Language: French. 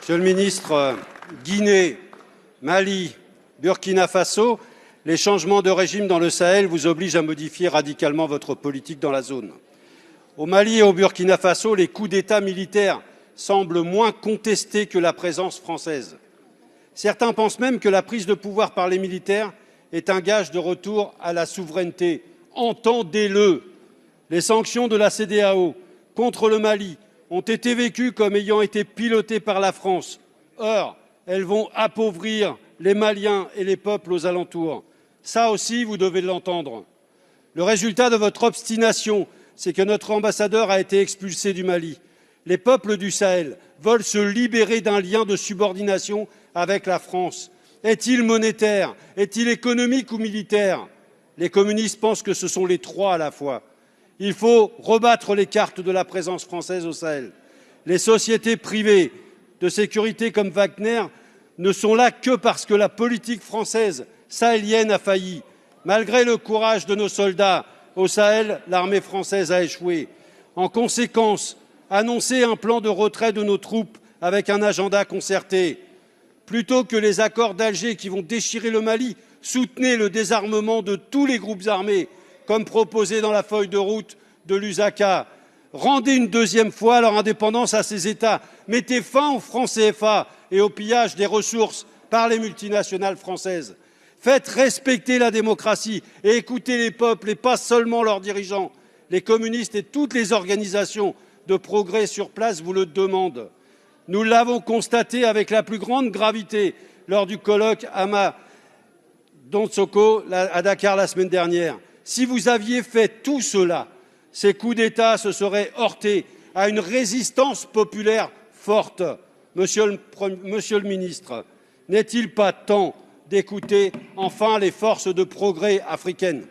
Monsieur le ministre, Guinée, Mali, Burkina Faso, les changements de régime dans le Sahel vous obligent à modifier radicalement votre politique dans la zone. Au Mali et au Burkina Faso, les coups d'État militaires semblent moins contestés que la présence française. Certains pensent même que la prise de pouvoir par les militaires est un gage de retour à la souveraineté. Entendez-le. Les sanctions de la CEDEAO contre le Mali ont été vécues comme ayant été pilotées par la France. Or, elles vont appauvrir les Maliens et les peuples aux alentours. Ça aussi, vous devez l'entendre. Le résultat de votre obstination, c'est que notre ambassadeur a été expulsé du Mali. Les peuples du Sahel veulent se libérer d'un lien de subordination avec la France. Est-il monétaire? Est-il économique ou militaire? Les communistes pensent que ce sont les trois à la fois. Il faut rebattre les cartes de la présence française au Sahel. Les sociétés privées de sécurité comme Wagner ne sont là que parce que la politique française sahélienne a failli. Malgré le courage de nos soldats, au Sahel, l'armée française a échoué. En conséquence, annoncez un plan de retrait de nos troupes avec un agenda concerté. Plutôt que les accords d'Alger qui vont déchirer le Mali, soutenez le désarmement de tous les groupes armés, comme proposé dans la feuille de route de Lusaka. Rendez une deuxième fois leur indépendance à ces États. Mettez fin au franc CFA et au pillage des ressources par les multinationales françaises. Faites respecter la démocratie et écoutez les peuples et pas seulement leurs dirigeants. Les communistes et toutes les organisations de progrès sur place vous le demandent. Nous l'avons constaté avec la plus grande gravité lors du colloque Donsoko à Dakar la semaine dernière. Si vous aviez fait tout cela, ces coups d'État se seraient heurtés à une résistance populaire forte. Monsieur le ministre, n'est-il pas temps d'écouter enfin les forces de progrès africaines ?